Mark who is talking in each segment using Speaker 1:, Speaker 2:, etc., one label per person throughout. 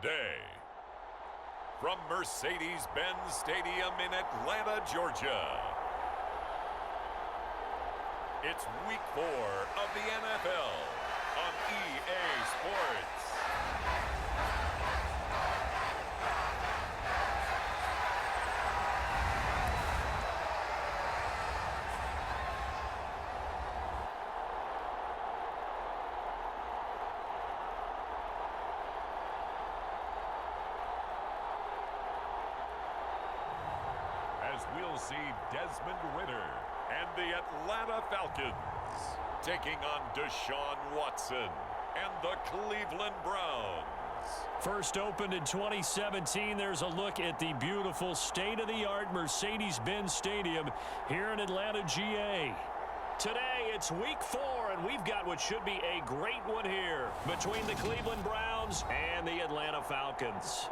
Speaker 1: Today, from Mercedes-Benz Stadium in Atlanta, Georgia, it's Week 4 of the NFL on EA Sports. As we'll see Desmond Ritter and the Atlanta Falcons taking on Deshaun Watson and the Cleveland Browns.
Speaker 2: First opened in 2017, there's a look at the beautiful state-of-the-art Mercedes-Benz Stadium here in Atlanta, GA. Today, it's Week 4, and we've got what should be a great one here between the Cleveland Browns and the Atlanta Falcons.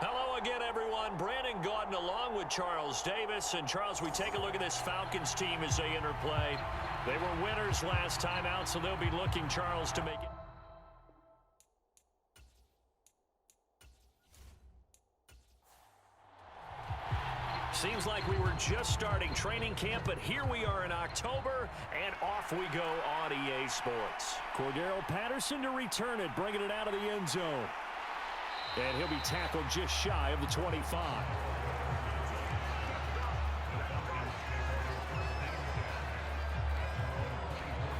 Speaker 2: Hello again, everyone. Brandon Gaudin along with Charles Davis. And, Charles, we take a look at this Falcons team as they interplay. They were winners last time out, so they'll be looking, Charles, to make it. Seems like we were just starting training camp, but here we are in October, and off we go on EA Sports. Cordero Patterson to return it, bringing it out of the end zone. And he'll be tackled just shy of the 25.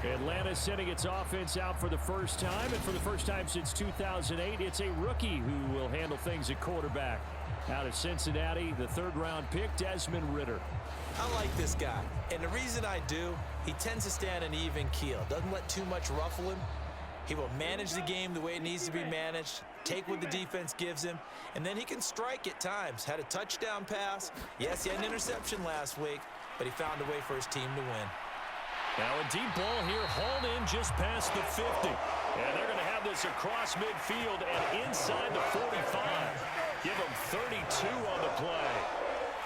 Speaker 2: Atlanta sending its offense out for the first time, and for the first time since 2008, it's a rookie who will handle things at quarterback. Out of Cincinnati, the third-round pick, Desmond Ritter.
Speaker 3: I like this guy, and the reason I do, he tends to stand an even keel, doesn't let too much ruffle him. He will manage the game the way it needs to be managed, take what the defense gives him, and then he can strike at times. Had a touchdown pass. Yes, he had an interception last week, but he found a way for his team to win.
Speaker 2: Now a deep ball here, hauled in just past the 50. And they're going to have this across midfield and inside the 45. Give them 32 on the play.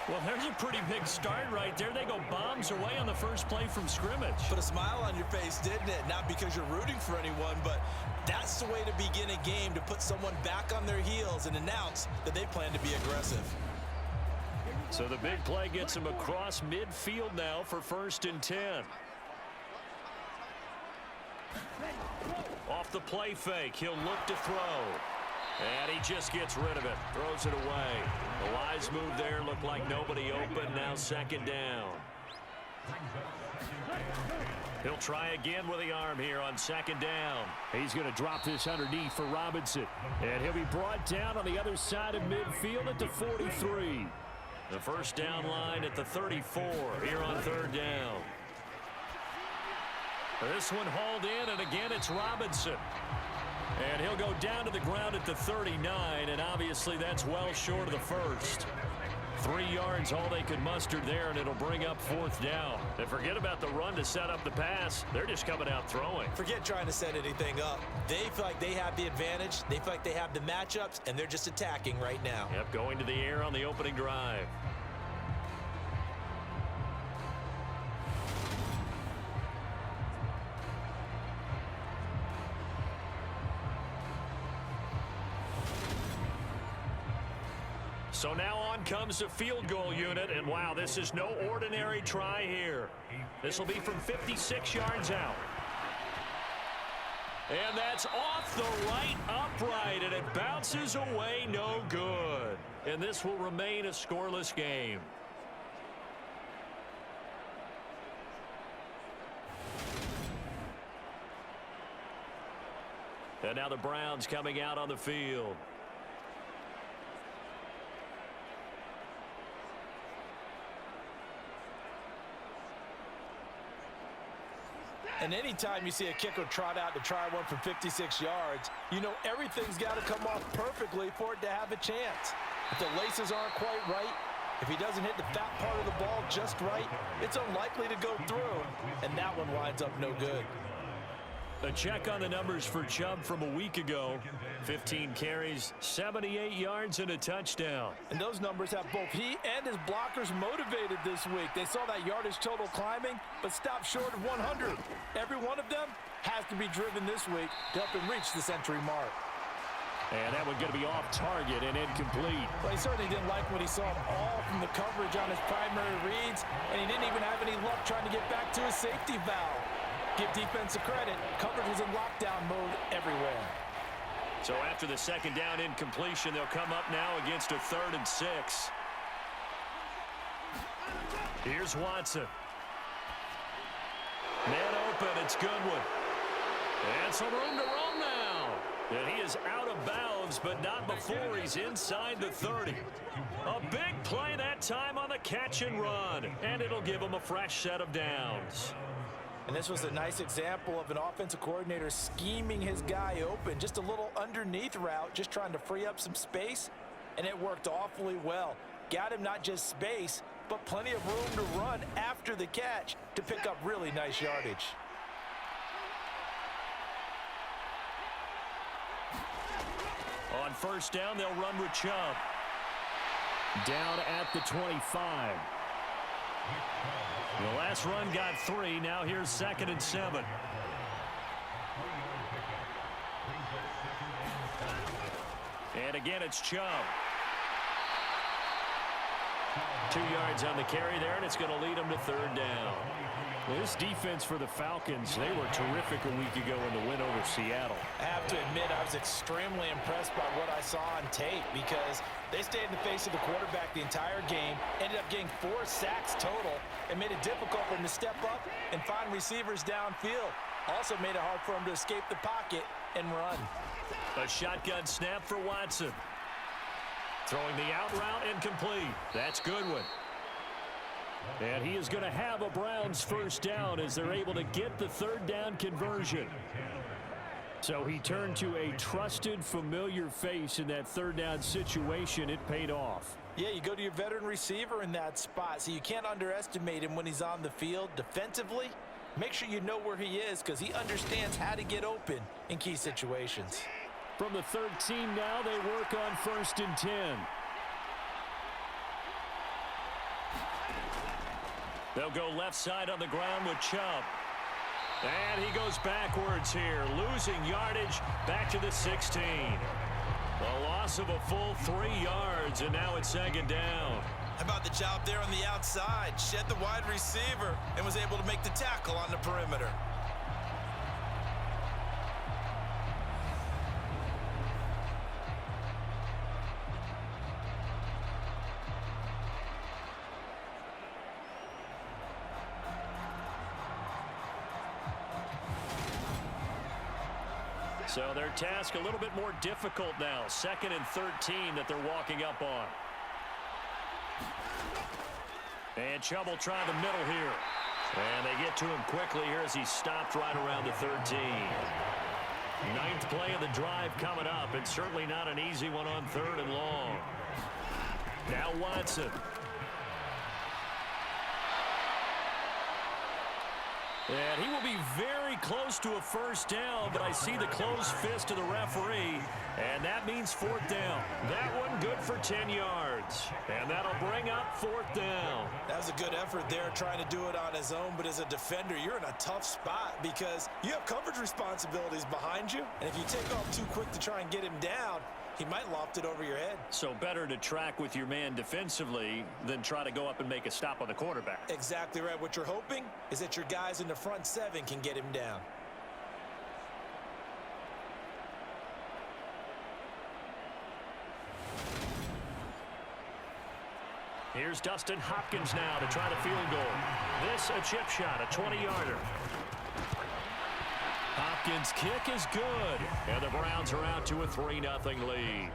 Speaker 2: Well, there's a pretty big start right there. They go bombs away on the first play from scrimmage.
Speaker 3: Put a smile on your face, didn't it? Not because you're rooting for anyone, but that's the way to begin a game, to put someone back on their heels and announce that they plan to be aggressive.
Speaker 2: So the big play gets him across midfield now for 1st and 10. Off the play fake, he'll look to throw. And he just gets rid of it, throws it away. The wise move there, looked like nobody open, now 2nd down. He'll try again with the arm here on 2nd down. He's going to drop this underneath for Robinson. And he'll be brought down on the other side of midfield at the 43. The first down line at the 34 here on 3rd down. This one hauled in, and again it's Robinson. And he'll go down to the ground at the 39, and obviously that's well short of the first. 3 yards, all they could muster there, and it'll bring up 4th down. And forget about the run to set up the pass. They're just coming out throwing.
Speaker 3: Forget trying to set anything up. They feel like they have the advantage. They feel like they have the matchups, and they're just attacking right now.
Speaker 2: Yep, going to the air on the opening drive. So now on comes the field goal unit, and wow, this is no ordinary try here. This will be from 56 yards out. And that's off the right upright, and it bounces away no good. And this will remain a scoreless game. And now the Browns coming out on the field.
Speaker 3: And anytime you see a kicker trot out to try one from 56 yards, you know everything's got to come off perfectly for it to have a chance. If the laces aren't quite right, if he doesn't hit the fat part of the ball just right, it's unlikely to go through, and that one winds up no good.
Speaker 2: A check on the numbers for Chubb from a week ago. 15 carries, 78 yards, and a touchdown.
Speaker 3: And those numbers have both he and his blockers motivated this week. They saw that yardage total climbing, but stopped short of 100. Every one of them has to be driven this week to help him reach the century mark.
Speaker 2: And that one's going to be off target and incomplete.
Speaker 3: Well, he certainly didn't like what he saw all from the coverage on his primary reads, and he didn't even have any luck trying to get back to his safety valve. Give defense a credit. Coverage was in lockdown mode everywhere.
Speaker 2: So after the second down incompletion, they'll come up now against a 3rd and 6. Here's Watson. Man open, it's Goodwin. And some room to run now. And he is out of bounds, but not before he's inside the 30. A big play that time on the catch and run. And it'll give him a fresh set of downs.
Speaker 3: And this was a nice example of an offensive coordinator scheming his guy open. Just a little underneath route, just trying to free up some space. And it worked awfully well. Got him not just space, but plenty of room to run after the catch to pick up really nice yardage.
Speaker 2: On first down, they'll run with Chubb. Down at the 25. The last run got 3. Now here's 2nd and 7. And again, it's Chubb. 2 yards on the carry there, and it's going to lead them to 3rd down. Well, this defense for the Falcons, they were terrific a week ago in the win over Seattle.
Speaker 3: I have to admit, I was extremely impressed by what I saw on tape because they stayed in the face of the quarterback the entire game, ended up getting 4 sacks total, and made it difficult for him to step up and find receivers downfield. Also made it hard for him to escape the pocket and run.
Speaker 2: A shotgun snap for Watson. Throwing the out route incomplete. That's Goodwin. And he is going to have a Browns first down as they're able to get the 3rd down conversion. So he turned to a trusted, familiar face in that 3rd down situation. It paid off.
Speaker 3: Yeah, you go to your veteran receiver in that spot, so you can't underestimate him when he's on the field. Defensively, make sure you know where he is because he understands how to get open in key situations.
Speaker 2: From the 13 now, they work on 1st and 10. They'll go left side on the ground with Chubb. And he goes backwards here, losing yardage back to the 16. A loss of a full 3 yards, and now it's 2nd down.
Speaker 3: How about the job there on the outside? Shed the wide receiver and was able to make the tackle on the perimeter.
Speaker 2: So their task a little bit more difficult now. 2nd and 13 that they're walking up on. And Chubb will try the middle here. And they get to him quickly here as he stopped right around the 13. 9th play of the drive coming up, and certainly not an easy one on 3rd and long. Now Watson. And he will be very close to a first down, but I see the closed fist of the referee, and that means 4th down. That one good for 10 yards, and that'll bring up 4th down.
Speaker 3: That was a good effort there trying to do it on his own, but as a defender, you're in a tough spot because you have coverage responsibilities behind you, and if you take off too quick to try and get him down, he might loft it over your head.
Speaker 2: So better to track with your man defensively than try to go up and make a stop on the quarterback.
Speaker 3: Exactly right. What you're hoping is that your guys in the front 7 can get him down.
Speaker 2: Here's Dustin Hopkins now to try the field goal. This a chip shot, a 20-yarder. Hopkins' kick is good, and the Browns are out to a 3-0 lead.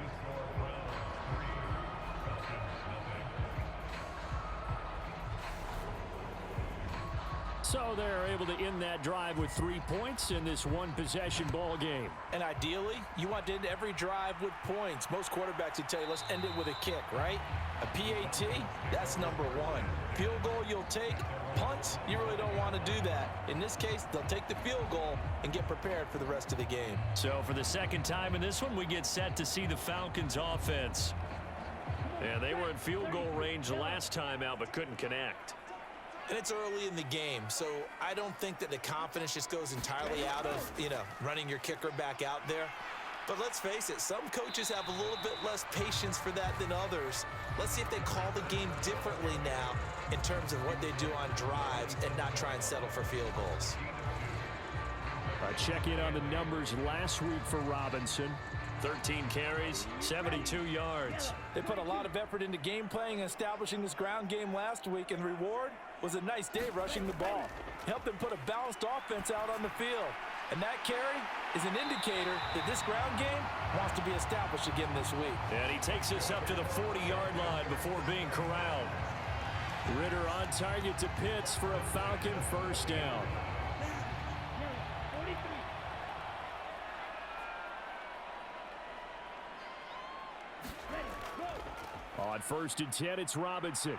Speaker 2: So they're able to end that drive with 3 points in this one-possession ball game.
Speaker 3: And ideally, you want to end every drive with points. Most quarterbacks would tell you, let's end it with a kick, right? A PAT, that's number one. Field goal you'll take. Punts, you really don't want to do that. In this case, they'll take the field goal and get prepared for the rest of the game.
Speaker 2: So for the second time in this one, we get set to see the Falcons offense. Yeah, they were in field goal range the last time out, but couldn't connect.
Speaker 3: And it's early in the game, so I don't think that the confidence just goes entirely out of, running your kicker back out there. But let's face it, some coaches have a little bit less patience for that than others. Let's see if they call the game differently now in terms of what they do on drives and not try and settle for field goals.
Speaker 2: Check in on the numbers last week for Robinson. 13 carries, 72 yards.
Speaker 3: They put a lot of effort into game playing and establishing this ground game last week, and the reward was a nice day rushing the ball. Helped them put a balanced offense out on the field. And that carry is an indicator that this ground game wants to be established again this week.
Speaker 2: And he takes us up to the 40-yard line before being corralled. Ritter on target to Pitts for a Falcon first down. On 1st and 10, it's Robinson.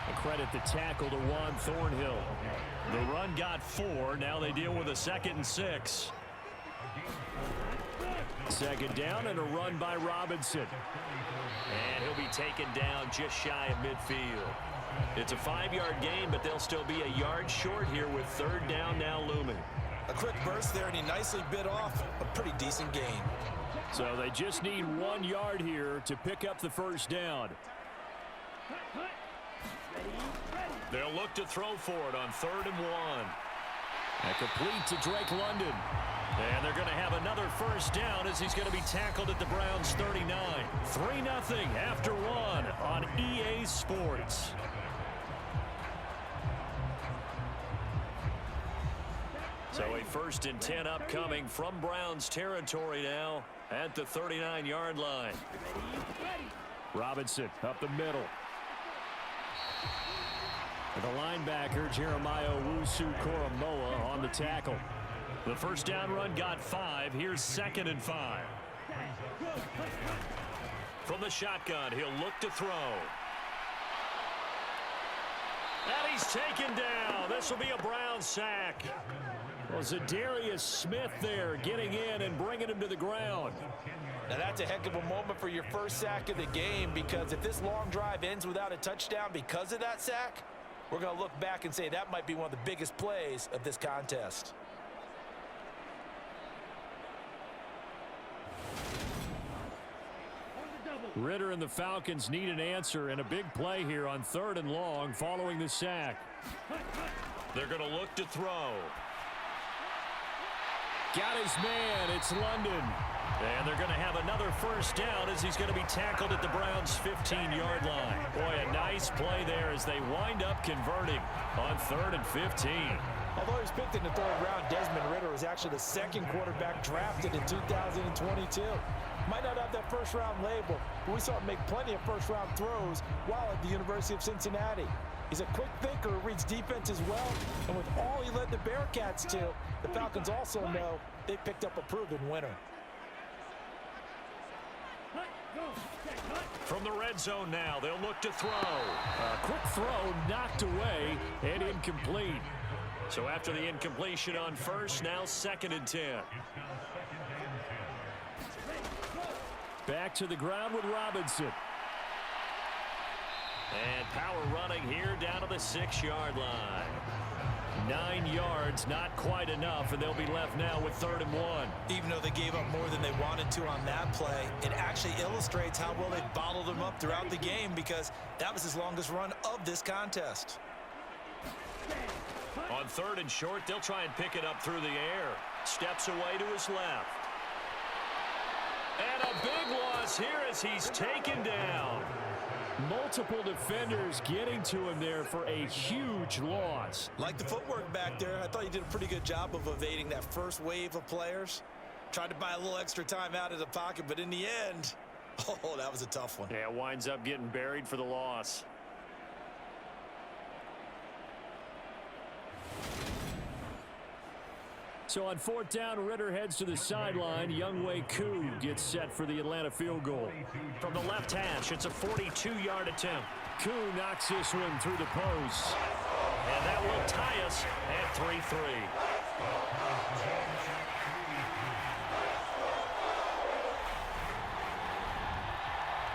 Speaker 2: And credit the tackle to Juan Thornhill. The run got 4. Now they deal with a 2nd and 6. Second down and a run by Robinson. And he'll be taken down just shy of midfield. It's a 5-yard gain, but they'll still be a yard short here with 3rd down now looming.
Speaker 3: A quick burst there, and he nicely bit off a pretty decent gain.
Speaker 2: So they just need 1 yard here to pick up the first down. They'll look to throw for it on 3rd and 1. And complete to Drake London. And they're going to have another first down as he's going to be tackled at the Browns 39. 3-0 after 1 on EA Sports. So a 1st and 10 upcoming from Browns territory now at the 39-yard line. Robinson up the middle. The linebacker, Jeremiah Owusu-Koramoah, on the tackle. The first down run got 5. Here's 2nd and 5. From the shotgun, he'll look to throw. And he's taken down. This will be a Brown sack. Well, Zadarius Smith there getting in and bringing him to the ground.
Speaker 3: Now that's a heck of a moment for your first sack of the game, because if this long drive ends without a touchdown because of that sack, we're going to look back and say that might be one of the biggest plays of this contest.
Speaker 2: Ritter and the Falcons need an answer and a big play here on 3rd and long following the sack. They're going to look to throw. Got his man. It's London. And they're going to have another first down as he's going to be tackled at the Browns' 15-yard line. Boy, a nice play there as they wind up converting on 3rd and 15.
Speaker 3: Although he was picked in the 3rd round, Desmond Ritter was actually the 2nd quarterback drafted in 2022. Might not have that first-round label, but we saw him make plenty of first-round throws while at the University of Cincinnati. He's a quick thinker who reads defense as well, and with all he led the Bearcats to, the Falcons also know they picked up a proven winner.
Speaker 2: From the red zone now, they'll look to throw. A quick throw knocked away and incomplete. So after the incompletion on 1st, now 2nd and 10. Back to the ground with Robinson. And power running here down to the 6-yard line. 9 yards, not quite enough, and they'll be left now with 3rd and 1.
Speaker 3: Even though they gave up more than they wanted to on that play, it actually illustrates how well they bottled them up throughout the game, because that was his longest run of this contest.
Speaker 2: On 3rd and short, they'll try and pick it up through the air. Steps away to his left. And a big loss here as he's taken down. Multiple defenders getting to him there for a huge loss.
Speaker 3: Like the footwork back there, I thought he did a pretty good job of evading that first wave of players. Tried to buy a little extra time out of the pocket, but in the end, oh, that was a tough one.
Speaker 2: Yeah, winds up getting buried for the loss. So on 4th down, Ritter heads to the sideline. Younghoe Koo gets set for the Atlanta field goal. From the left hash, it's a 42-yard attempt. Koo knocks this one through the post. And that will tie us at 3-3.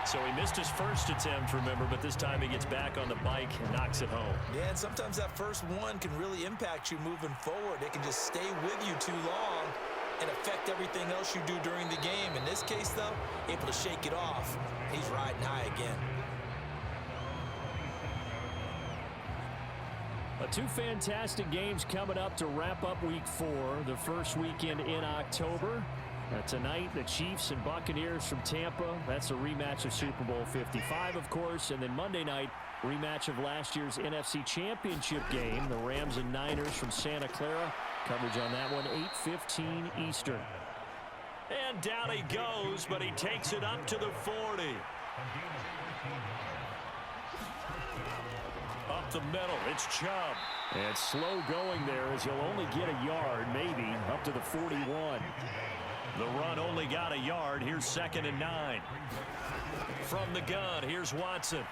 Speaker 2: So he missed his first attempt, remember, but this time he gets back on the bike and knocks it home.
Speaker 3: Yeah, and sometimes that first one can really impact you moving forward. It can just stay with you too long and affect everything else you do during the game. In this case, though, able to shake it off. He's riding high again.
Speaker 2: Two fantastic games coming up to wrap up Week 4, the first weekend in October. Tonight, the Chiefs and Buccaneers from Tampa. That's a rematch of Super Bowl 55, of course. And then Monday night, rematch of last year's NFC Championship game, the Rams and Niners from Santa Clara. Coverage on that one, 8:15 Eastern. And down he goes, but he takes it up to the 40. Up the middle, it's Chubb. And slow going there as he'll only get a yard, maybe, up to the 41. The run only got a yard. Here's 2nd and 9. From the gun, here's Watson.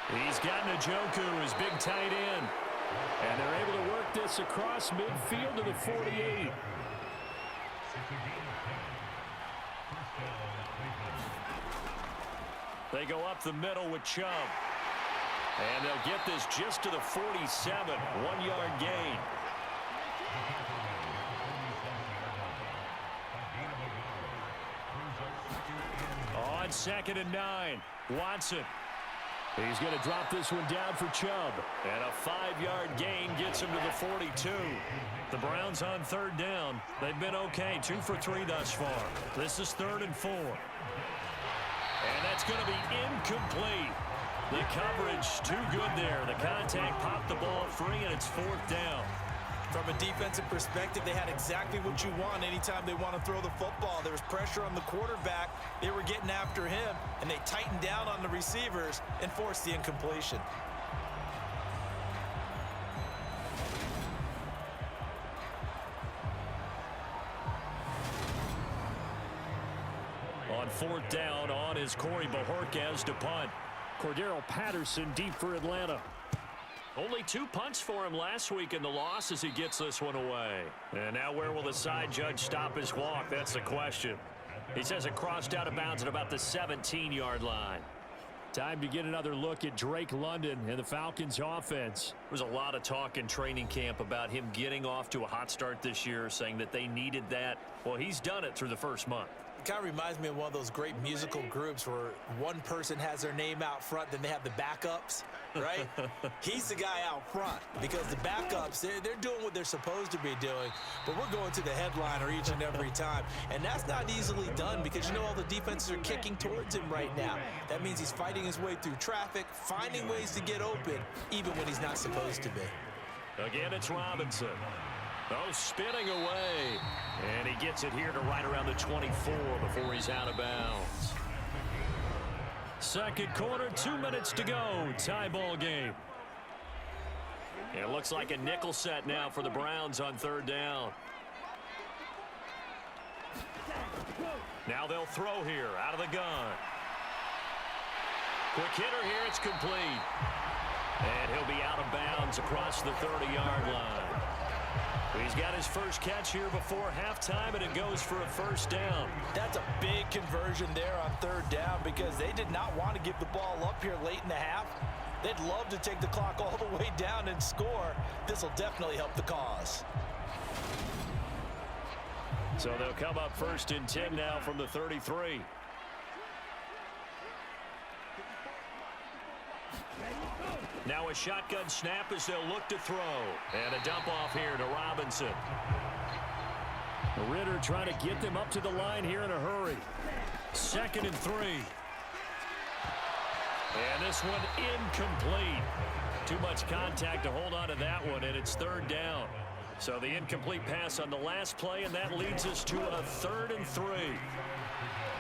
Speaker 2: He's got Njoku, his big tight end. And they're able to work this across midfield to the 48. They go up the middle with Chubb. And they'll get this just to the 47. 1-yard gain. On 2nd and 9, Watson. He's going to drop this one down for Chubb. And a 5-yard gain gets him to the 42. The Browns on 3rd down. They've been okay, 2 for 3 thus far. This is 3rd and 4. And that's going to be incomplete. The coverage too good there. The contact popped the ball free, and it's 4th down.
Speaker 3: From a defensive perspective, they had exactly what you want anytime they want to throw the football. There was pressure on the quarterback. They were getting after him, and they tightened down on the receivers and forced the incompletion.
Speaker 2: On 4th down, on is Corey Bojorquez to punt. Cordero Patterson deep for Atlanta. Only 2 punts for him last week in the loss as he gets this one away. And now where will the side judge stop his walk? That's the question. He says it crossed out of bounds at about the 17-yard line. Time to get another look at Drake London and the Falcons offense. There was a lot of talk in training camp about him getting off to a hot start this year, saying that they needed that. Well, he's done it through the first month.
Speaker 3: It kind of reminds me of one of those great musical groups where one person has their name out front, then they have the backups, right? He's the guy out front because the backups, they're doing what they're supposed to be doing, but we're going to the headliner each and every time. And that's not easily done because, you know, all the defenses are kicking towards him right now. That means he's fighting his way through traffic, finding ways to get open, even when he's not supposed to be.
Speaker 2: Again, it's Robinson. Oh, spinning away. And he gets it here to right around the 24 before he's out of bounds. Second quarter, 2 minutes to go. Tie ball game. It looks like a nickel set now for the Browns on 3rd down. Now they'll throw here out of the gun. Quick hitter here, it's complete. And he'll be out of bounds across the 30-yard line. He's got his first catch here before halftime, and it goes for a 1st down.
Speaker 3: That's a big conversion there on 3rd down because they did not want to give the ball up here late in the half. They'd love to take the clock all the way down and score. This will definitely help the cause.
Speaker 2: So they'll come up 1st and 10 now from the 33. Now a shotgun snap as they'll look to throw. And a dump off here to Robinson. Ritter trying to get them up to the line here in a hurry. 2nd and 3. And this one incomplete. Too much contact to hold on to that one, and it's 3rd down. So the incomplete pass on the last play, and that leads us to a 3rd and 3.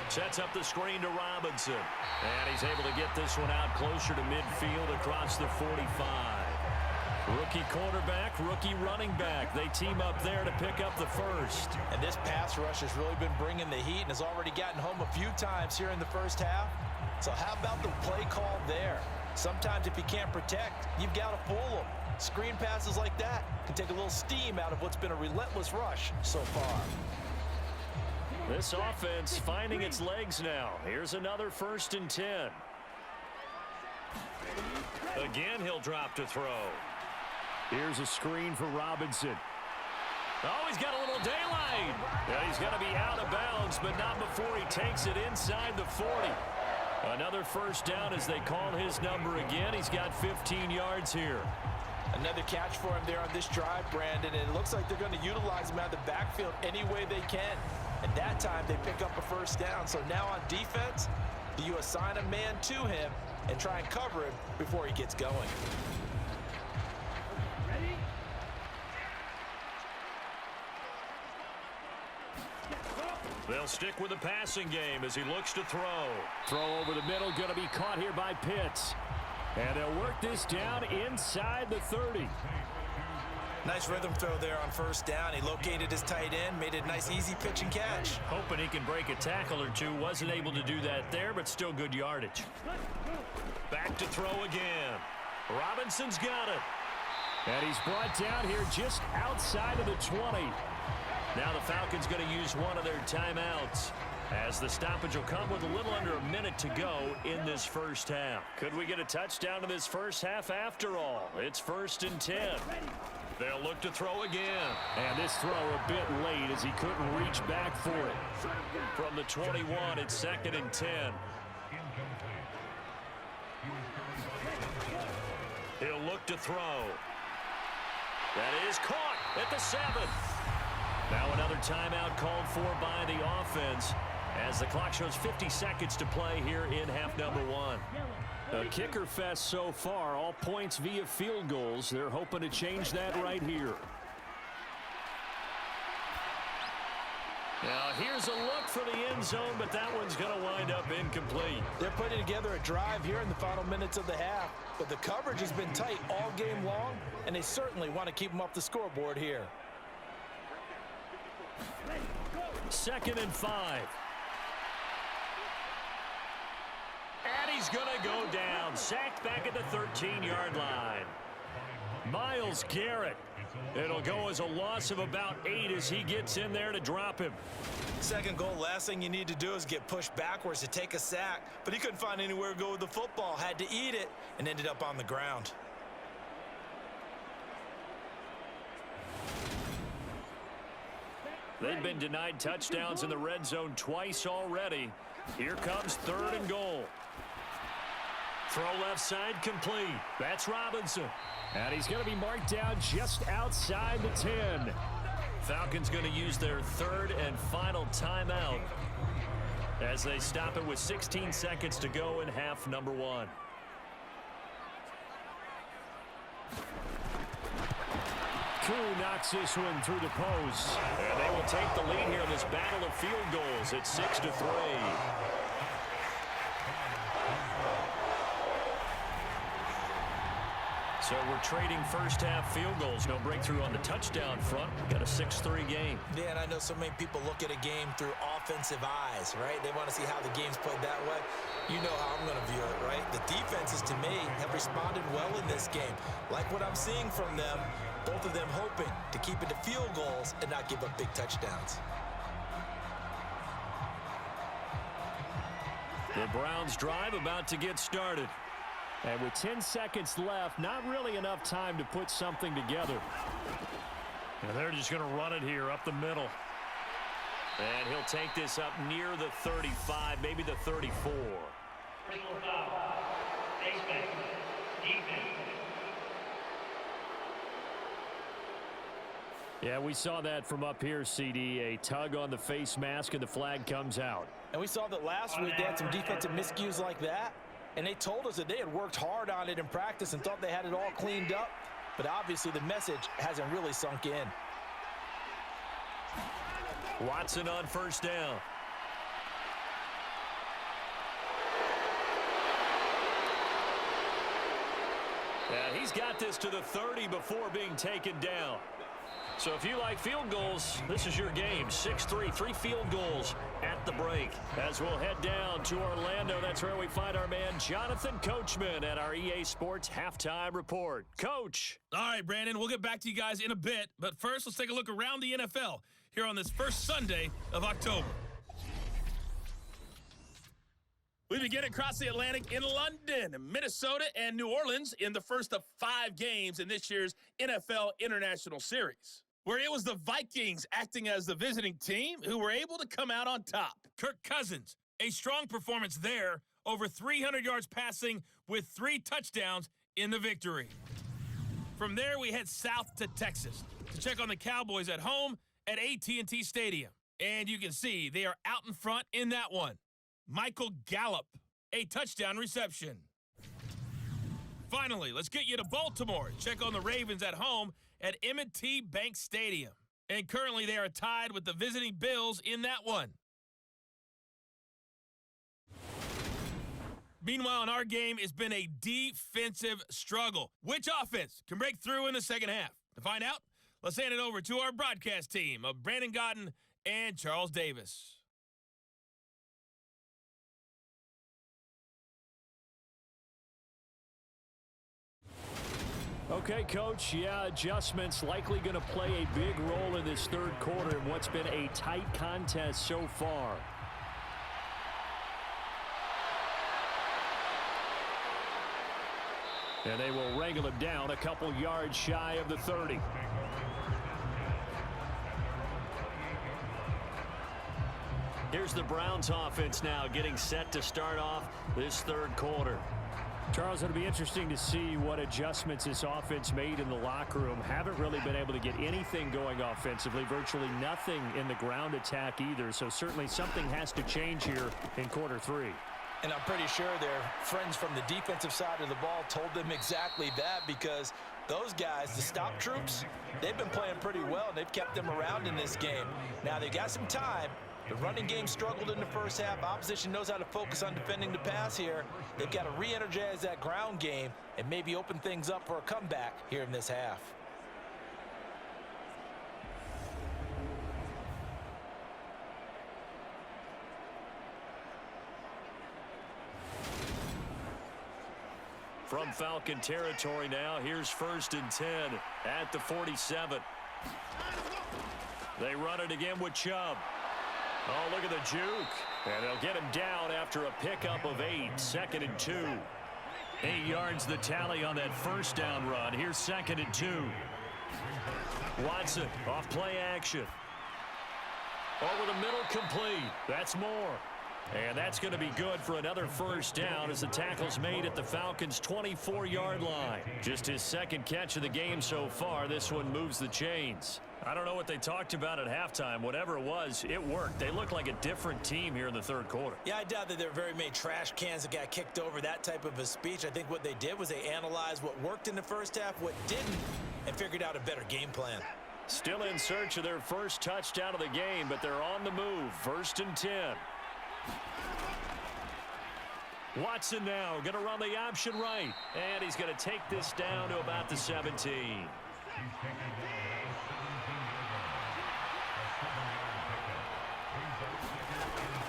Speaker 2: Sets up the screen to Robinson. And he's able to get this one out closer to midfield across the 45. Rookie quarterback, rookie running back. They team up there to pick up the first.
Speaker 3: And this pass rush has really been bringing the heat and has already gotten home a few times here in the first half. So how about the play call there? Sometimes if you can't protect, you've got to fool them. Screen passes like that can take a little steam out of what's been a relentless rush so far.
Speaker 2: This offense finding its legs now. Here's another 1st and 10. Again, he'll drop to throw. Here's a screen for Robinson. Oh, he's got a little daylight. Yeah, he's going to be out of bounds, but not before he takes it inside the 40. Another first down as they call his number again. He's got 15 yards here.
Speaker 3: Another catch for him there on this drive, Brandon, and it looks like they're going to utilize him out of the backfield any way they can. And that time they pick up a first down. So now on defense, do you assign a man to him and try and cover him before he gets going?
Speaker 2: They'll stick with the passing game as he looks to throw. Throw over the middle, going to be caught here by Pitts. And they'll work this down inside the 30.
Speaker 3: Nice rhythm throw there on first down. He located his tight end, made it a nice easy pitch and catch.
Speaker 2: Hoping he can break a tackle or two. Wasn't able to do that there, but still good yardage. Back to throw again. Robinson's got it. And he's brought down here just outside of the 20. Now the Falcons going to use one of their timeouts, as the stoppage will come with a little under a minute to go in this first half. Could we get a touchdown in this first half after all? It's 1st and 10. They'll look to throw again. And this throw a bit late as he couldn't reach back for it. From the 21, it's 2nd and 10. He'll look to throw. That is caught at the 7. Now another timeout called for by the offense as the clock shows 50 seconds to play here in half number 1. A kicker fest so far, all points via field goals. They're hoping to change that right here. Now here's a look for the end zone, but that one's going to wind up incomplete.
Speaker 3: They're putting together a drive here in the final minutes of the half, but the coverage has been tight all game long, and they certainly want to keep them off the scoreboard here.
Speaker 2: 2nd and 5. And he's going to go down. Sacked back at the 13-yard line. Myles Garrett. It'll go as a loss of about 8 as he gets in there to drop him.
Speaker 3: Second goal, last thing you need to do is get pushed backwards to take a sack. But he couldn't find anywhere to go with the football. Had to eat it and ended up on the ground.
Speaker 2: They've been denied touchdowns in the red zone twice already. Here comes 3rd and goal. Throw left side complete. That's Robinson. And he's going to be marked down just outside the 10. Falcons going to use their 3rd and final timeout as they stop it with 16 seconds to go in half number 1. Koo knocks this one through the post. And they will take the lead here in this battle of field goals at 6-3. So we're trading first half field goals. No breakthrough on the touchdown front. We've got a 6-3 game.
Speaker 3: Yeah, and I know so many people look at a game through offensive eyes, right? They want to see how the game's played that way. You know how I'm going to view it, right? The defenses, to me, have responded well in this game. Like what I'm seeing from them, both of them hoping to keep it to field goals and not give up big touchdowns.
Speaker 2: The Browns drive about to get started. And with 10 seconds left, not really enough time to put something together. And they're just going to run it here up the middle. And he'll take this up near the 35, maybe the 34. Yeah, we saw that from up here, CD. A tug on the face mask, and the flag comes out.
Speaker 3: And we saw that last week they had some defensive miscues like that. And they told us that they had worked hard on it in practice and thought they had it all cleaned up. But obviously the message hasn't really sunk in.
Speaker 2: Watson on first down. And he's got this to the 30 before being taken down. So if you like field goals, this is your game. 6-3, 3 field goals at the break. As we'll head down to Orlando, that's where we find our man Jonathan Coachman at our EA Sports Halftime Report. Coach.
Speaker 4: All right, Brandon, we'll get back to you guys in a bit. But first, let's take a look around the NFL here on this first Sunday of October. We begin across the Atlantic in London, Minnesota, and New Orleans in the first of 5 games in this year's NFL International Series, where it was the Vikings acting as the visiting team who were able to come out on top. Kirk Cousins, a strong performance there, over 300 yards passing with 3 touchdowns in the victory. From there, we head south to Texas to check on the Cowboys at home at AT&T Stadium. And you can see they are out in front in that one. Michael Gallup, a touchdown reception. Finally, let's get you to Baltimore. Check on the Ravens at home at M&T Bank Stadium. And currently they are tied with the visiting Bills in that one. Meanwhile, in our game, it's been a defensive struggle. Which offense can break through in the second half? To find out, let's hand it over to our broadcast team of Brandon Godden and Charles Davis.
Speaker 2: Okay, Coach, adjustments likely going to play a big role in this third quarter in what's been a tight contest so far. And they will wrangle him down a couple yards shy of the 30. Here's the Browns offense now getting set to start off this third quarter. Charles, it'll be interesting to see what adjustments this offense made in the locker room. Haven't really been able to get anything going offensively, virtually nothing in the ground attack either. So certainly something has to change here in quarter 3.
Speaker 3: And I'm pretty sure their friends from the defensive side of the ball told them exactly that, because those guys, the stop troops, they've been playing pretty well. They've kept them around in this game. Now they got some time. The running game struggled in the first half. Opposition knows how to focus on defending the pass here. They've got to re-energize that ground game and maybe open things up for a comeback here in this half.
Speaker 2: From Falcon territory now, here's 1st and 10 at the 47. They run it again with Chubb. Oh, look at the juke. And they'll get him down after a pickup of 8. 2nd and 2. 8 yards the tally on that first down run. Here's 2nd and 2. Watson off play action. Over the middle, complete. That's more. And that's going to be good for another first down as the tackle's made at the Falcons' 24-yard line. Just his 2nd catch of the game so far. This one moves the chains. I don't know what they talked about at halftime. Whatever it was, it worked. They look like a different team here in the third quarter.
Speaker 3: Yeah, I doubt that there are very many trash cans that got kicked over, that type of a speech. I think what they did was they analyzed what worked in the first half, what didn't, and figured out a better game plan.
Speaker 2: Still in search of their first touchdown of the game, but they're on the move. 1st and 10. Watson now going to run the option right, and he's going to take this down to about the 17.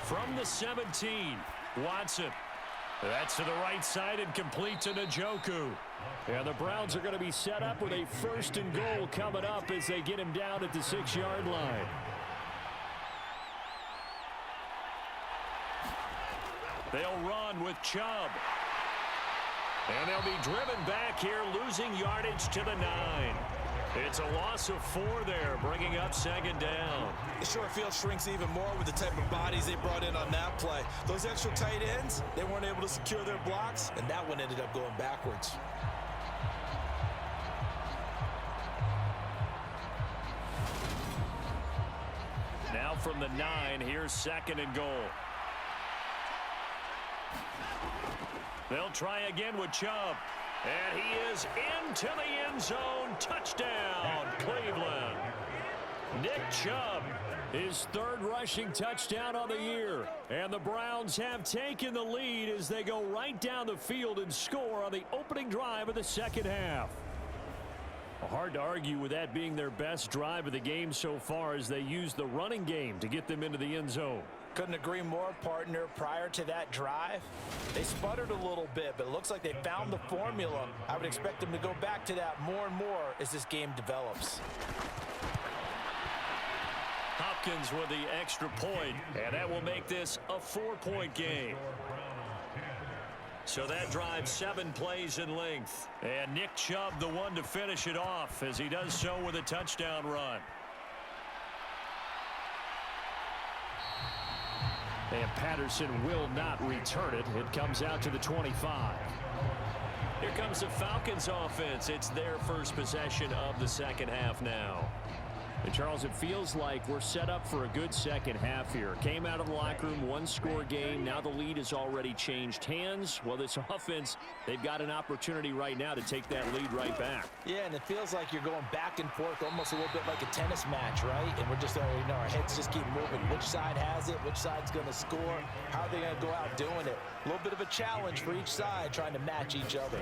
Speaker 2: From the 17, Watson. That's to the right side and complete to Njoku. And the Browns are going to be set up with a 1st and goal coming up as they get him down at the 6-yard line. They'll run with Chubb. And they'll be driven back here, losing yardage to the 9. It's a loss of 4 there, bringing up 2nd down.
Speaker 3: The short field shrinks even more with the type of bodies they brought in on that play. Those extra tight ends, they weren't able to secure their blocks, and that one ended up going backwards.
Speaker 2: Now from the 9, here's 2nd and goal. They'll try again with Chubb. And he is into the end zone. Touchdown, Cleveland. Nick Chubb His third rushing touchdown on the year. And the Browns have taken the lead as they go right down the field and score on the opening drive of the second half. Hard to argue with that being their best drive of the game so far as they use the running game to get them into the end zone.
Speaker 3: Couldn't agree more, partner. Prior to that drive, they sputtered a little bit, but it looks like they found the formula. I would expect them to go back to that more and more as this game develops.
Speaker 2: Hopkins with the extra point, and that will make this a 4-point game. So that drive 7 plays in length. And Nick Chubb the one to finish it off as he does so with a touchdown run. And Patterson will not return it. It comes out to the 25. Here comes the Falcons offense. It's their first possession of the second half now. And Charles, it feels like we're set up for a good second half here. Came out of the locker room, 1-score game. Now the lead has already changed hands. Well, this offense, they've got an opportunity right now to take that lead right back.
Speaker 3: Yeah, and it feels like you're going back and forth almost a little bit like a tennis match, right? And we're just, our heads just keep moving. Which side has it? Which side's going to score? How are they going to go out doing it? A little bit of a challenge for each side trying to match each other.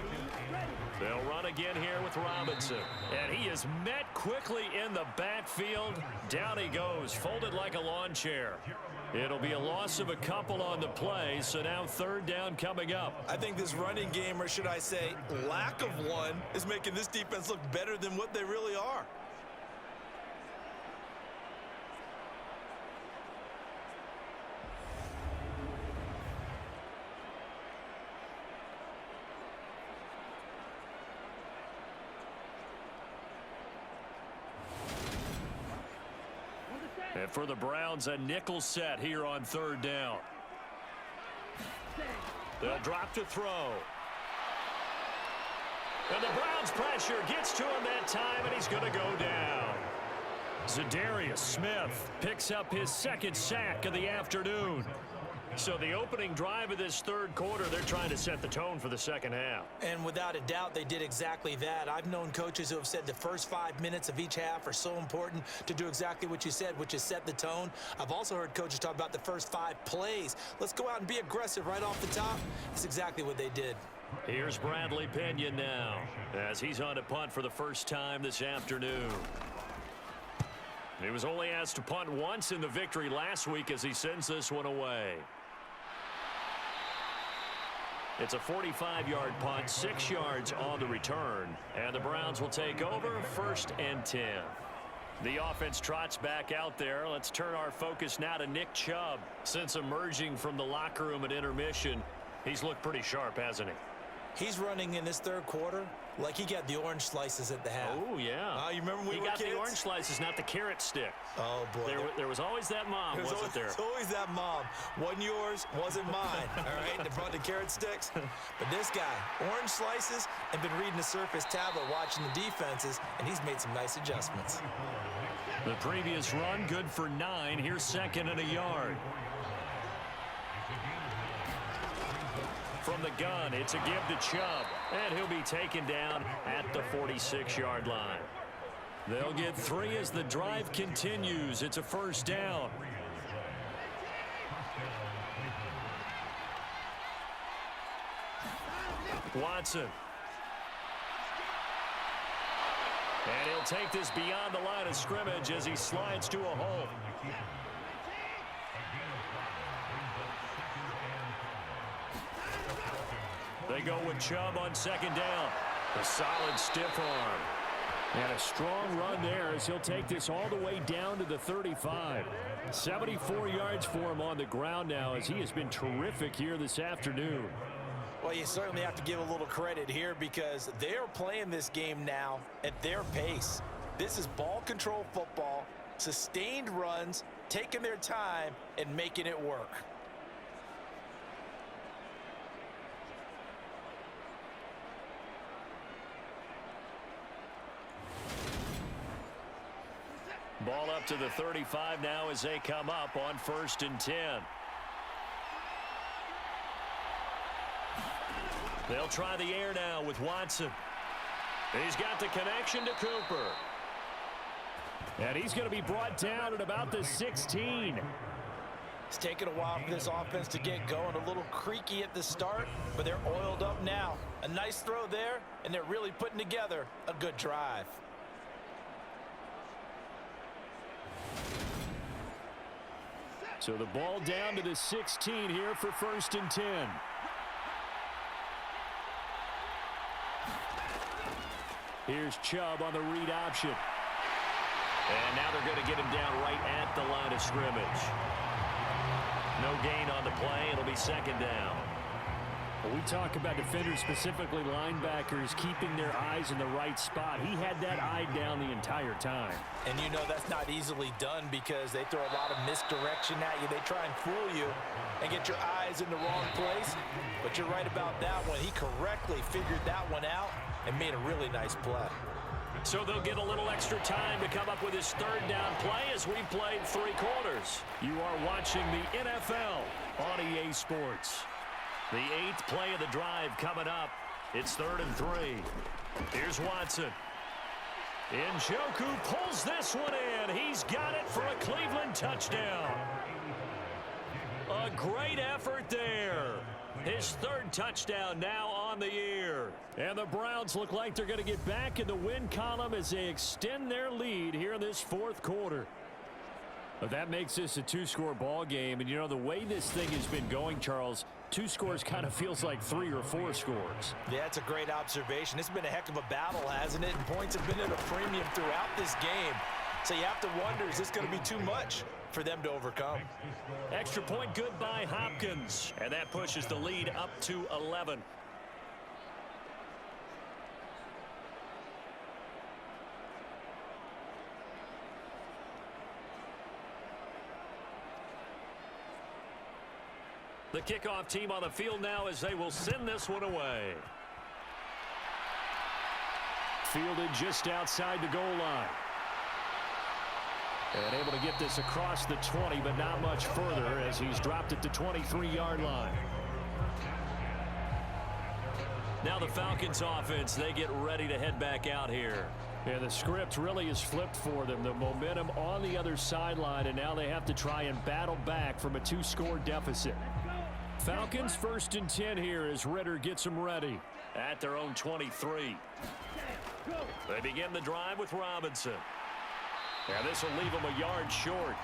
Speaker 2: They'll run again here with Robinson. And he is met quickly in the backfield. Down he goes, folded like a lawn chair. It'll be a loss of a couple on the play, so now third down coming up.
Speaker 3: I think this running game, or should I say lack of one, is making this defense look better than what they really are.
Speaker 2: And for the Browns, a nickel set here on third down. They'll drop to throw. And the Browns pressure gets to him that time, and he's going to go down. Zadarius Smith picks up his second sack of the afternoon. So the opening drive of this third quarter, they're trying to set the tone for the second half.
Speaker 3: And without a doubt, they did exactly that. I've known coaches who have said the first 5 minutes of each half are so important to do exactly what you said, which is set the tone. I've also heard coaches talk about the first 5 plays. Let's go out and be aggressive right off the top. That's exactly what they did.
Speaker 2: Here's Bradley Pinion now as he's on a punt for the first time this afternoon. He was only asked to punt once in the victory last week as he sends this one away. It's a 45-yard punt, 6 yards on the return, and the Browns will take over 1st and 10. The offense trots back out there. Let's turn our focus now to Nick Chubb. Since emerging from the locker room at intermission, he's looked pretty sharp, hasn't he?
Speaker 3: He's running in this third quarter like he got the orange slices at the half.
Speaker 2: Oh, yeah.
Speaker 3: You remember when we were kids?
Speaker 2: He got the orange slices, not the carrot stick.
Speaker 3: Oh, boy.
Speaker 2: There was always that mom, wasn't there?
Speaker 3: There's always that mom. Wasn't yours, wasn't mine. All right, they brought the carrot sticks. But this guy, orange slices, and been reading the Surface tablet, watching the defenses, and he's made some nice adjustments.
Speaker 2: The previous run, good for 9. Here's 2nd and a yard. From the gun, it's a give to Chubb, and he'll be taken down at the 46-yard line. They'll get 3 as the drive continues. It's a first down. Watson. And he'll take this beyond the line of scrimmage as he slides to a hole. They go with Chubb on 2nd down. A solid stiff arm. And a strong run there as he'll take this all the way down to the 35. 74 yards for him on the ground now as he has been terrific here this afternoon.
Speaker 3: Well, you certainly have to give a little credit here because they're playing this game now at their pace. This is ball control football, sustained runs, taking their time and making it work.
Speaker 2: Ball up to the 35 now as they come up on 1st and 10. They'll try the air now with Watson. He's got the connection to Cooper. And he's going to be brought down at about the 16.
Speaker 3: It's taken a while for this offense to get going. A little creaky at the start, but they're oiled up now. A nice throw there, and they're really putting together a good drive.
Speaker 2: So the ball down to the 16 here for 1st and 10. Here's Chubb on the read option.
Speaker 5: And now they're going to get him down right at the line of scrimmage. No gain on the play. It'll be 2nd down.
Speaker 2: When we talk about defenders, specifically linebackers, keeping their eyes in the right spot. He had that eye down the entire time.
Speaker 3: And you know that's not easily done because they throw a lot of misdirection at you. They try and fool you and get your eyes in the wrong place. But you're right about that one. He correctly figured that one out and made a really nice play.
Speaker 2: So they'll get a little extra time to come up with his 3rd down play as we played 3 quarters. You are watching the NFL on EA Sports.
Speaker 5: The 8th play of the drive coming up. It's 3rd and 3.
Speaker 2: Here's Watson. Njoku pulls this one in. He's got it for a Cleveland touchdown. A great effort there. His 3rd touchdown now on the year. And the Browns look like they're going to get back in the win column as they extend their lead here in this 4th quarter. But that makes this a 2-score ball game. And, you know, the way this thing has been going, Charles, 2 scores kind of feels like 3 or 4 scores.
Speaker 3: Yeah, that's a great observation. It's been a heck of a battle, hasn't it? And points have been at a premium throughout this game. So you have to wonder, is this going to be too much for them to overcome?
Speaker 2: Extra point good by Hopkins. And that pushes the lead up to 11. The kickoff team on the field now as they will send this one away. Fielded just outside the goal line. And able to get this across the 20, but not much further as he's dropped it to 23-yard line. Now the Falcons offense, they get ready to head back out here. Yeah, the script really is flipped for them. The momentum on the other sideline, and now they have to try and battle back from a 2-score deficit. Falcons 1st and 10 here as Ritter gets them ready at their own 23. They begin the drive with Robinson. And this will leave them a yard short.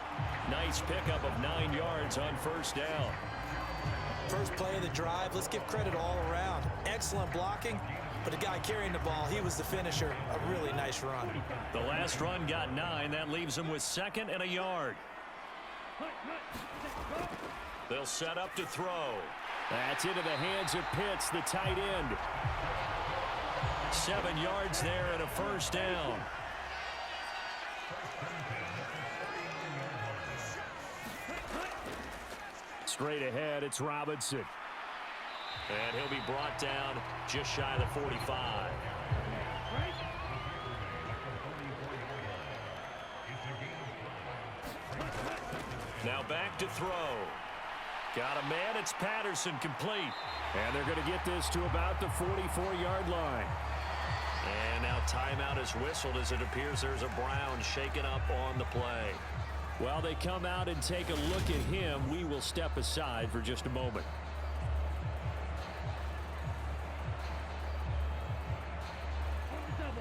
Speaker 2: Nice pickup of 9 yards on 1st down.
Speaker 3: First play of the drive, let's give credit all around. Excellent blocking, but the guy carrying the ball, he was the finisher. A really nice run.
Speaker 2: The last run got 9. That leaves them with 2nd and a yard. They'll set up to throw. That's into the hands of Pitts, the tight end. 7 yards there and a 1st down. Straight ahead, it's Robinson.
Speaker 5: And he'll be brought down just shy of the 45.
Speaker 2: Now back to throw. Got a man, it's Patterson, complete. And they're going to get this to about the 44-yard line.
Speaker 5: And now timeout is whistled as it appears there's a Brown shaken up on the play.
Speaker 2: While they come out and take a look at him, we will step aside for just a moment.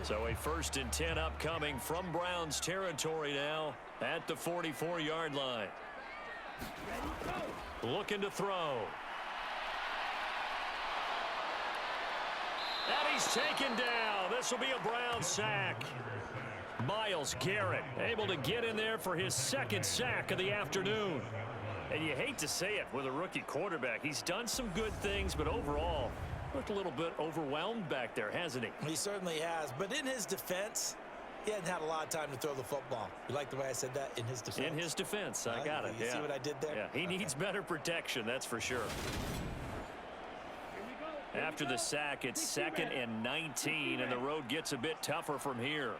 Speaker 2: So a 1st and 10 upcoming from Browns territory now at the 44-yard line. Looking to throw. And he's taken down. This will be a Brown sack. Myles Garrett able to get in there for his 2nd sack of the afternoon. And you hate to say it with a rookie quarterback. He's done some good things, but overall, looked a little bit overwhelmed back there, hasn't he?
Speaker 3: He certainly has. But in his defense, he hasn't had a lot of time to throw the football. You like the way I said that? In his defense?
Speaker 2: In his defense. I got it.
Speaker 3: You see what I did there?
Speaker 2: Yeah, he needs better protection, that's for sure. After the sack, it's 2nd and 19, and the road gets a bit tougher from here.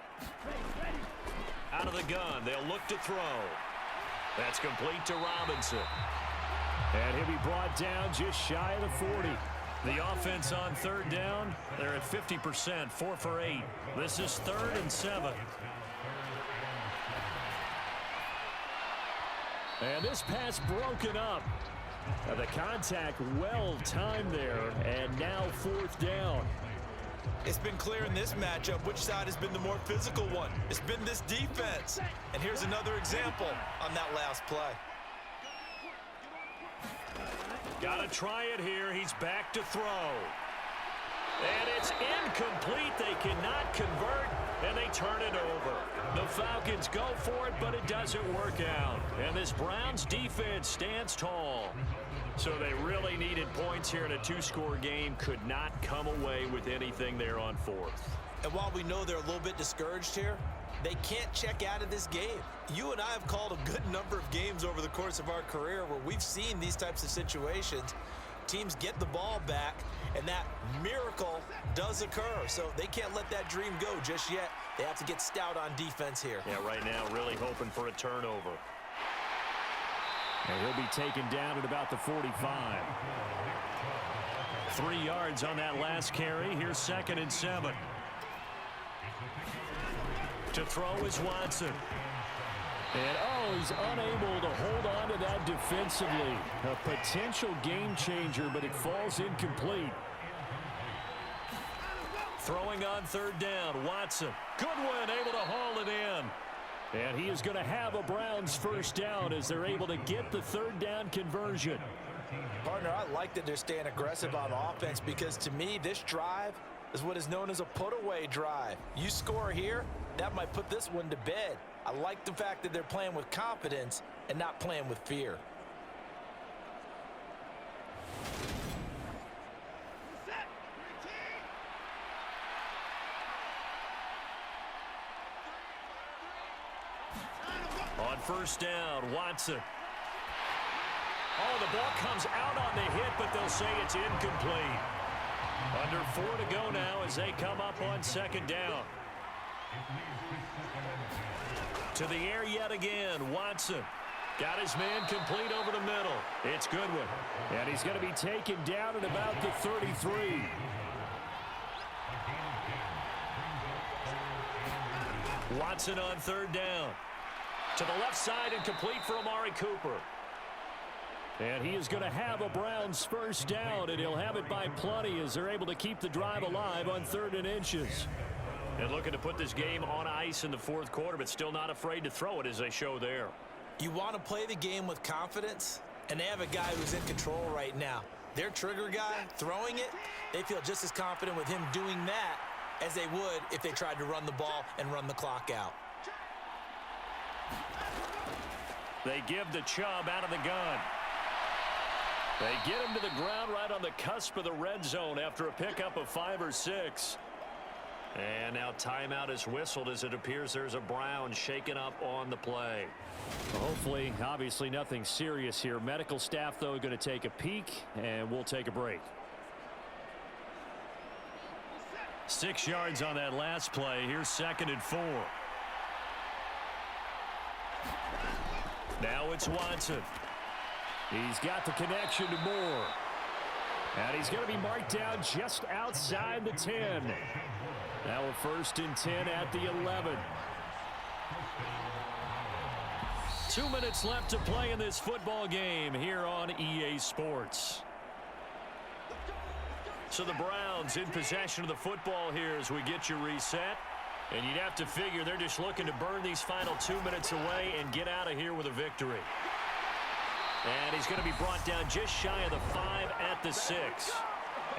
Speaker 2: Out of the gun, they'll look to throw. That's complete to Robinson. And he'll be brought down just shy of the 40. The offense on 3rd down, they're at 50%, 4 for 8. This is 3rd and 7. And this pass broken up. The contact well timed there, and now 4th down.
Speaker 3: It's been clear in this matchup which side has been the more physical one. It's been this defense. And here's another example on that last play.
Speaker 2: Got to try it here. He's back to throw. And it's incomplete. They cannot convert, and they turn it over. The Falcons go for it, but it doesn't work out. And this Browns defense stands tall. So they really needed points here in a 2-score game. Could not come away with anything there on 4th.
Speaker 3: And while we know they're a little bit discouraged here, they can't check out of this game. You and I have called a good number of games over the course of our career where we've seen these types of situations. Teams get the ball back, and that miracle does occur. So they can't let that dream go just yet. They have to get stout on defense here.
Speaker 2: Yeah, right now really hoping for a turnover. And he'll be taken down at about the 45. 3 yards on that last carry. Here's 2nd and 7. To throw is Watson. And, he's unable to hold on to that defensively. A potential game changer, but it falls incomplete. Throwing on 3rd down, Watson. Goodwin able to haul it in. And he is going to have a Browns 1st down as they're able to get the 3rd down conversion.
Speaker 3: Partner, I like that they're staying aggressive on offense because to me, this drive is what is known as a put-away drive. You score here, that might put this one to bed. I like the fact that they're playing with confidence and not playing with fear.
Speaker 2: On 1st down, Watson. Oh, the ball comes out on the hit, but they'll say it's incomplete. Under 4 to go now as they come up on 2nd down. To the air yet again, Watson. Got his man complete over the middle. It's Goodwin. And he's going to be taken down at about the 33. Watson on 3rd down. To the left side and complete for Amari Cooper. And he is going to have a Browns 1st down, and he'll have it by plenty as they're able to keep the drive alive on 3rd and inches. And looking to put this game on ice in the 4th quarter, but still not afraid to throw it as they show there.
Speaker 3: You want to play the game with confidence, and they have a guy who's in control right now. Their trigger guy throwing it, they feel just as confident with him doing that as they would if they tried to run the ball and run the clock out.
Speaker 2: They give the Chubb out of the gun. They get him to the ground right on the cusp of the red zone after a pickup of 5 or 6. And now timeout is whistled as it appears there's a Brown shaken up on the play. Hopefully, obviously nothing serious here. Medical staff, though, going to take a peek, and we'll take a break. 6 yards on that last play. Here's 2nd and 4. Now it's Watson. He's got the connection to Moore. And he's going to be marked down just outside the 10. Now a 1st and 10 at the 11. 2 minutes left to play in this football game here on EA Sports. So the Browns in possession of the football here as we get you reset. And you'd have to figure they're just looking to burn these final 2 minutes away and get out of here with a victory. And he's going to be brought down just shy of the 5 at the 6.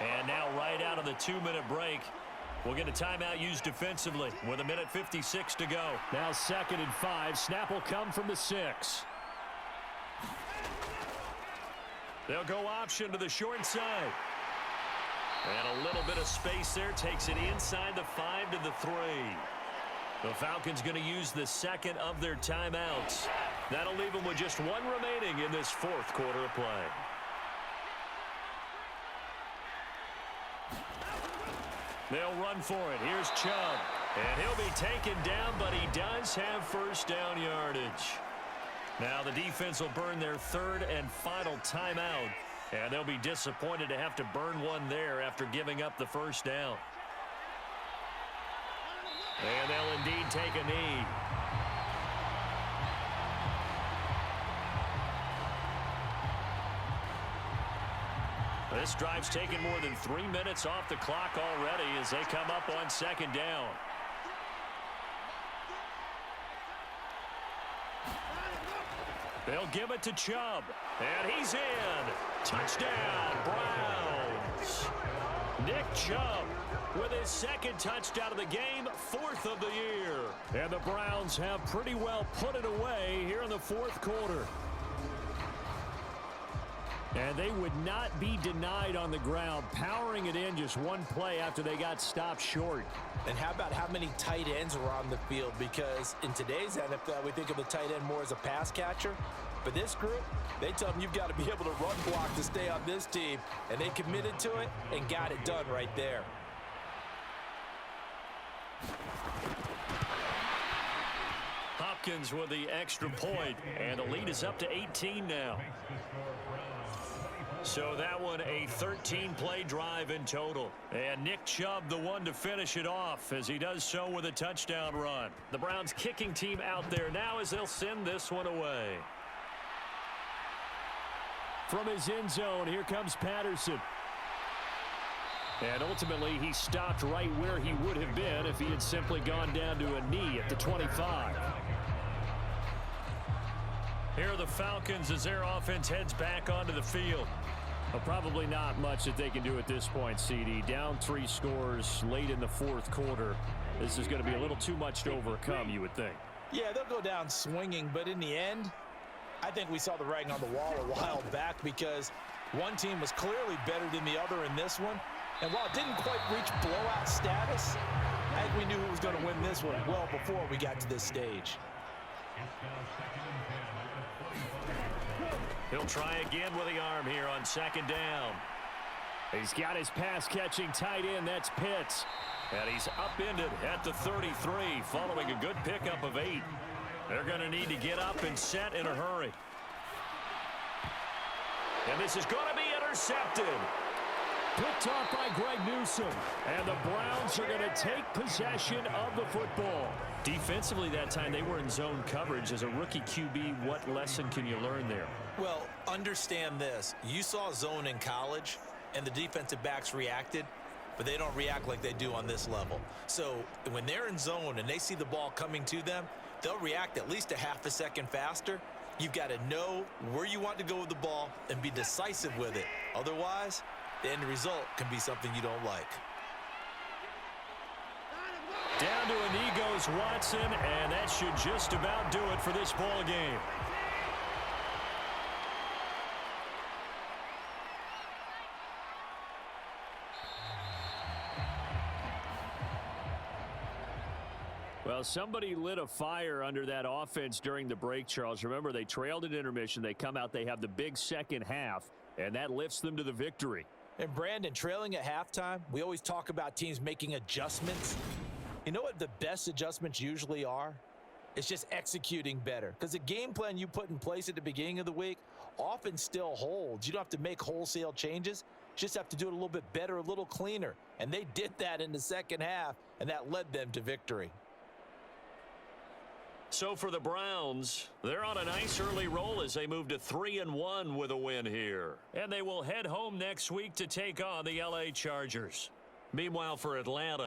Speaker 2: And now right out of the 2-minute break, we'll get a timeout used defensively with 1:56 to go. Now 2nd and 5. Snap will come from the 6. They'll go option to the short side. And a little bit of space there takes it inside the 5 to the 3. The Falcons going to use the 2nd of their timeouts. That'll leave them with just 1 remaining in this 4th quarter of play. They'll run for it. Here's Chubb. And he'll be taken down, but he does have 1st down yardage. Now the defense will burn their 3rd and final timeout. And they'll be disappointed to have to burn one there after giving up the 1st down. And they'll indeed take a knee. This drive's taken more than 3 minutes off the clock already as they come up on second down. They'll give it to Chubb. And he's in. Touchdown, Browns. Nick Chubb with his second touchdown of the game, 4th of the year. And the Browns have pretty well put it away here in the 4th quarter. And they would not be denied on the ground, powering it in just one play after they got stopped short.
Speaker 3: And how about how many tight ends are on the field? Because in today's NFL, we think of the tight end more as a pass catcher. But this group, they tell them you've got to be able to run block to stay on this team. And they committed to it and got it done right there.
Speaker 2: Hopkins with the extra point, and the lead is up to 18 now. So that one a 13-play drive in total. And Nick Chubb the one to finish it off as he does so with a touchdown run. The Browns kicking team out there now as they'll send this one away. From his end zone, here comes Patterson. And ultimately, he stopped right where he would have been if he had simply gone down to a knee at the 25. Here are the Falcons as their offense heads back onto the field. Well, probably not much that they can do at this point, CD. Down 3 scores late in the 4th quarter. This is going to be a little too much to overcome, you would think.
Speaker 3: Yeah, they'll go down swinging, but in the end, I think we saw the writing on the wall a while back because one team was clearly better than the other in this one. And while it didn't quite reach blowout status, I think we knew who was going to win this one well before we got to this stage.
Speaker 2: He'll try again with the arm here on second down. He's got his pass-catching tight end. That's Pitts. And he's upended at the 33 following a good pickup of 8. They're going to need to get up and set in a hurry. And this is going to be intercepted. Picked off by Greg Newsome. And the Browns are going to take possession of the football. Defensively that time, they were in zone coverage. As a rookie QB, what lesson can you learn there?
Speaker 3: Well, understand this. You saw zone in college, and the defensive backs reacted, but they don't react like they do on this level. So when they're in zone and they see the ball coming to them, they'll react at least a half a second faster. You've got to know where you want to go with the ball and be decisive with it. Otherwise, the end result can be something you don't like.
Speaker 2: Down to a knee goes Watson, and that should just about do it for this ball game. Well, somebody lit a fire under that offense during the break, Charles. Remember, they trailed at intermission. They come out, they have the big second half, and that lifts them to the victory.
Speaker 3: And Brandon, trailing at halftime, we always talk about teams making adjustments. You know what the best adjustments usually are? It's just executing better. Because the game plan you put in place at the beginning of the week often still holds. You don't have to make wholesale changes. You just have to do it a little bit better, a little cleaner. And they did that in the second half, and that led them to victory.
Speaker 2: So for the Browns, they're on a nice early roll as they move to 3-1 with a win here. And they will head home next week to take on the LA Chargers. Meanwhile, for Atlanta,